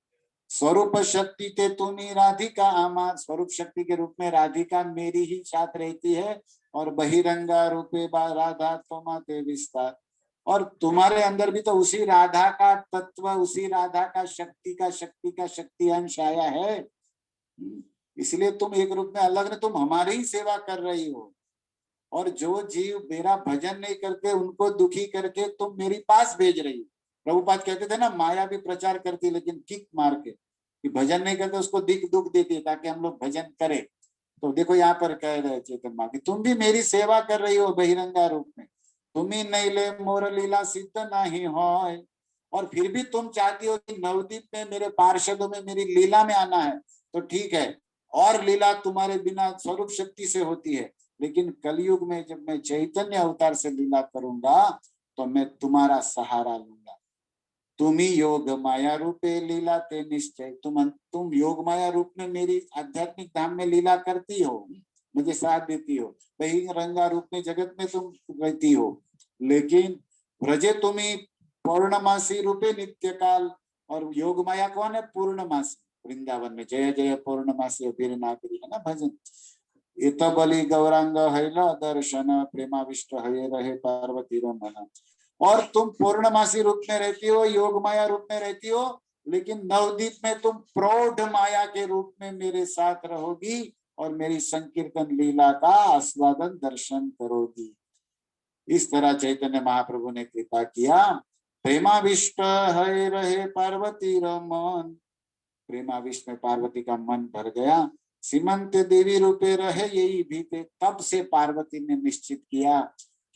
स्वरूप शक्ति ते तुम्ही राधिका आमा, स्वरूप शक्ति के रूप में राधिका मेरी ही साथ रहती है, और बहिरंगा रूपे राधा तोमाते विस्तार। और तुम्हारे अंदर भी तो उसी राधा का तत्व, उसी राधा का शक्ति अंश आया है। इसलिए तुम एक रूप में अलग नहीं, तुम हमारी ही सेवा कर रही हो। और जो जीव मेरा भजन नहीं करते उनको दुखी करके तुम मेरे पास भेज रही हो। प्रभुपाद कहते थे ना, माया भी प्रचार करती लेकिन किक मार के, कि भजन नहीं करते उसको दुख देती है ताकि हम लोग भजन करें। तो देखो यहाँ पर कह रहे चेतन माँ की, तुम भी मेरी सेवा कर रही हो बहिरंगा रूप में। तुम ही नहीं ले मोर लीला सिद्ध नहीं हो, और फिर भी तुम चाहती हो कि नवदीप में मेरे पार्षदों में मेरी लीला में आना है, तो ठीक है, और लीला तुम्हारे बिना स्वरूप शक्ति से होती है, लेकिन कलयुग में जब मैं चैतन्य अवतार से लीला करूंगा तो मैं तुम्हारा सहारा लूंगा। तुम ही योग माया रूपे लीला ते निश्चय। तुम योग माया रूप में मेरी आध्यात्मिक धाम में लीला करती हो, मुझे साथ देती हो, वही रंगा रूप में जगत में तुम रहती हो, लेकिन ब्रजे तुम्हें पौर्णमासी रूपे नित्य काल। और योग माया कौन है? पूर्णमासी वृंदावन में। जय जय पूर्णमासी अभिर नागरी है ना भजन। इत बलि गौरांग हैला दर्शन प्रेमाविष्ट है रहे पार्वती रमन। और तुम पूर्णमासी रूप में रहती हो, योग माया रूप में रहती हो, लेकिन नवदीप में तुम प्रौढ़ माया के रूप में मेरे साथ रहोगी और मेरी संकीर्तन लीला का आस्वादन दर्शन करोगी। इस तरह चैतन्य महाप्रभु ने कृपा किया। प्रेमाविष्ट है रहे पार्वती रमन, प्रेमाविष्ट में पार्वती का मन भर गया। सीमंत देवी रूपे रहे यही बीते, तब से पार्वती ने निश्चित किया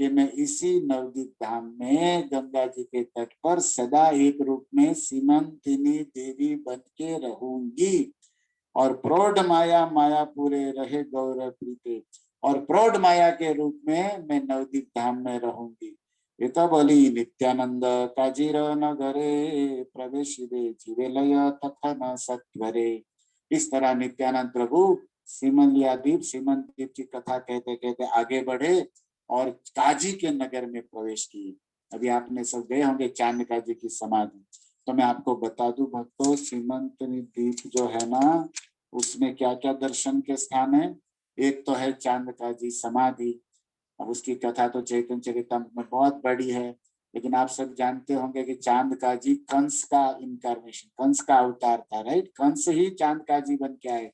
कि मैं इसी नवदीप धाम में गंगा जी के तट पर सदा एक रूप में सीमंतिनी देवी बन के रहूंगी। और प्रौढ़ माया माया पूरे रहे गौर प्रीते, और प्रौढ़ माया के रूप में मैं नवदीप धाम में रहूंगी। इत बलि नित्यानंद काजीर नगरे प्रवेश जीवेलय तथा न सत्वरे। इस तरह नित्यानंद प्रभु सीमलिया द्वीप सीमन द्वीप की कथा कहते कहते आगे बढ़े और काजी के नगर में प्रवेश किए। अभी आपने सब गए होंगे चांद काजी की समाधि, तो मैं आपको बता दूं भक्तों, सीमंत द्वीप जो है ना, उसमें क्या क्या दर्शन के स्थान है। एक तो है चांद काजी समाधि। अब उसकी कथा तो चैतन्य चरितमृत में बहुत बड़ी है, लेकिन आप सब जानते होंगे कि चांद काजी कंस का इनकारनेशन, कंस का अवतार था, राइट। कंस ही चांद काजी बन के आए।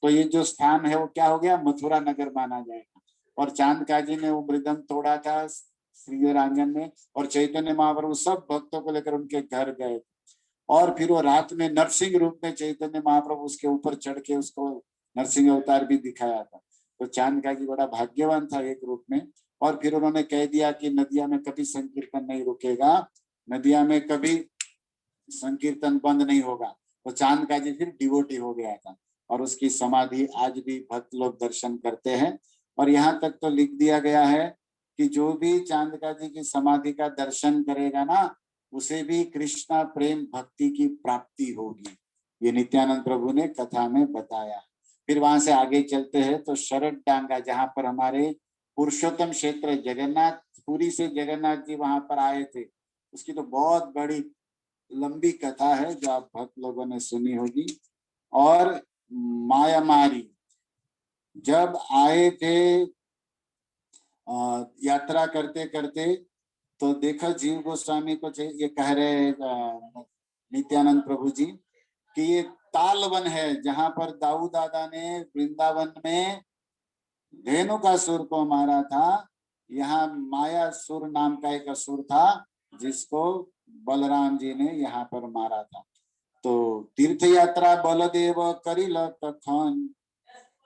तो ये जो स्थान है वो क्या हो गया? मथुरा नगर माना जाएगा। और चांद काजी ने वो मृदंग तोड़ा था श्रीधर आंगन में, और चैतन्य महाप्रभु सब भक्तों को लेकर उनके घर गए। और फिर वो रात में नरसिंह रूप में चैतन्य महाप्रभु उसके ऊपर चढ़ के उसको नरसिंह अवतार भी दिखाया था। तो चांद काजी बड़ा भाग्यवान था एक रूप में। और फिर उन्होंने कह दिया कि नदिया में कभी संकीर्तन नहीं रुकेगा, नदिया में कभी संकीर्तन बंद नहीं होगा। तो चांद काजी फिर डिवोटी हो गया था, और उसकी समाधि आज भी भक्त लोग दर्शन करते हैं। और यहाँ तक तो लिख दिया गया है कि जो भी चांद काजी की समाधि का दर्शन करेगा ना, उसे भी कृष्णा प्रेम भक्ति की प्राप्ति होगी। ये नित्यानंद प्रभु ने कथा में बताया। फिर वहां से आगे चलते हैं तो शरद डांगा, जहां पर हमारे पुरुषोत्तम क्षेत्र जगन्नाथ पुरी से जगन्नाथ जी वहां पर आए थे, उसकी तो बहुत बड़ी लंबी कथा है जो आप भक्त लोगों ने सुनी होगी। और माया मारी जब आए थे यात्रा करते करते, तो देखा जीव गोस्वामी को ये कह रहे नित्यानंद प्रभु जी कि ये तालवन है जहां पर दाऊ दादा ने वृंदावन में धेनुकासुर को मारा था। यहाँ माया सुर नाम का एक असुर था जिसको बलराम जी ने यहाँ पर मारा था। तो तीर्थ यात्रा बलदेव करिल कथन,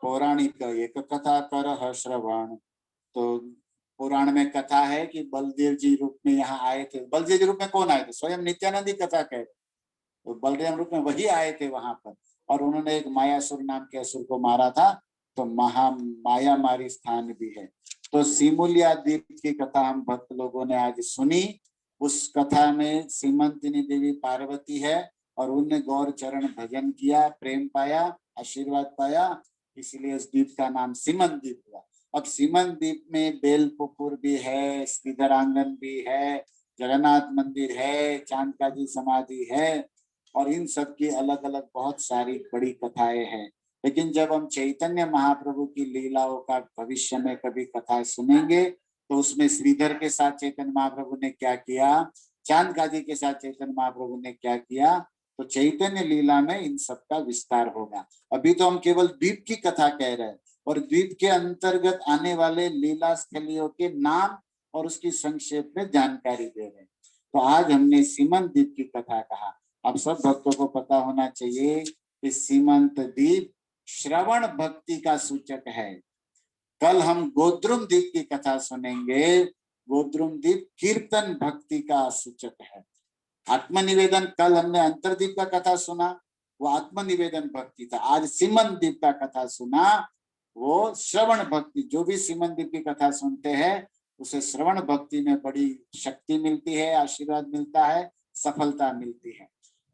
पौराणिक एक कथा कर श्रवण। तो पुराण में कथा है कि बलदेव जी रूप में यहाँ आए थे। बलदेव जी रूप में कौन आए थे? स्वयं नित्यानंद ही कथा कह रहे। तो बलदेव रूप में वही आए थे वहां पर, और उन्होंने एक मायासुर नाम के असुर को मारा था। तो माया मारी स्थान भी है। तो सिमुलिया द्वीप की कथा हम भक्त लोगों ने आज सुनी। उस कथा में सीमंतिनी देवी पार्वती है, और उन्होंने गौर चरण भजन किया, प्रेम पाया, आशीर्वाद पाया, इसलिए उस द्वीप का नाम सीमन द्वीप हुआ। अब सीमन द्वीप में बेलपुकुर भी है, श्रीधर आंगन भी है, जगन्नाथ मंदिर है, चांद काजी समाधि है, और इन सब की अलग अलग बहुत सारी बड़ी कथाएं हैं। लेकिन जब हम चैतन्य महाप्रभु की लीलाओं का भविष्य में कभी कथा सुनेंगे, तो उसमें श्रीधर के साथ चैतन्य महाप्रभु ने क्या किया, चांद काजी के साथ चैतन्य महाप्रभु ने क्या किया, तो चैतन्य लीला में इन सब का विस्तार होगा। अभी तो हम केवल द्वीप की कथा कह रहे हैं, और द्वीप के अंतर्गत आने वाले लीला स्थलियों के नाम और उसकी संक्षेप में जानकारी दे रहे हैं। तो आज हमने सीमन द्वीप की कथा कहा। अब सब भक्तों को पता होना चाहिए कि सीमंत द्वीप श्रवण भक्ति का सूचक है। कल हम गोद्रुम द्वीप की कथा सुनेंगे। गोद्रुम द्वीप कीर्तन भक्ति का सूचक है। आत्मनिवेदन, कल हमने अंतरद्वीप का कथा सुना, वो आत्मनिवेदन भक्ति था। आज सीमन द्वीप का कथा सुना, वो श्रवण भक्ति। जो भी सीमन द्वीप की कथा सुनते हैं उसे श्रवण भक्ति में बड़ी शक्ति मिलती है, आशीर्वाद मिलता है, सफलता मिलती है।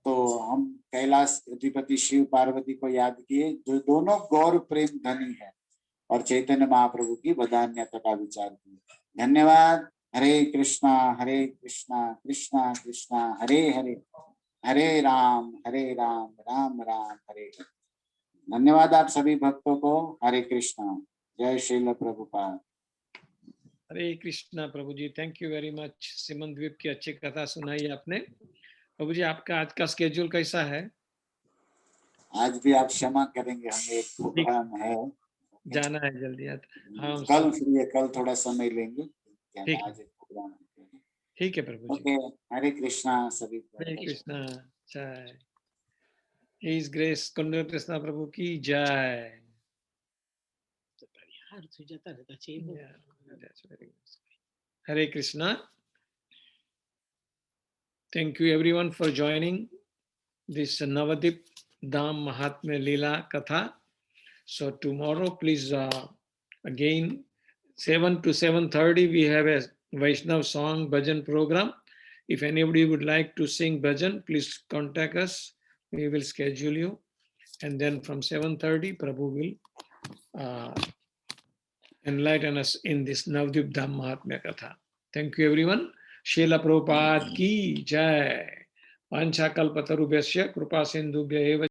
तो हम कैलाश अधिपति शिव पार्वती को याद किए, जो दोनों गौर प्रेम धनी है। और चैतन्य महाप्रभु की वदान्यता का विचार किया। धन्यवाद। हरे कृष्णा कृष्णा कृष्णा हरे हरे, हरे राम राम राम हरे हरे। धन्यवाद आप सभी भक्तों को। हरे कृष्णा। जय श्रील प्रभुपाद। हरे कृष्णा प्रभु जी, थैंक यू वेरी मच। सिमन द्वीप की अच्छी कथा सुनाई आपने। प्रभु जी, आपका आज का स्केड्यूल कैसा है? आज भी आप क्षमा करेंगे, हमें एक प्रोग्राम है, जाना है जल्दी। हाँ, कल फिर कल थोड़ा समय लेंगे। ठीक है, आज एक प्रोग्राम है। ठीक है प्रभु जी। ओके, हरे कृष्णा सभी को। हरे कृष्णा। जय इस ग्रेस कंडर कृष्णा प्रभु की जय। हरे Krishna. Thank you everyone for joining this Navadip Dham Mahatmya Leela Katha. So tomorrow, please again 7 to 7:30 we have a Vaishnav song bhajan program. If anybody would like to sing bhajan, please contact us. We will schedule you. And then from 7:30, Prabhu will enlighten us in this Navadip Dham Mahatmya Katha. Thank you everyone. Srila Prabhupada ki jai. वाञ्छाकल्पतरुभ्यश्च कृपा सिन्धुभ्य एव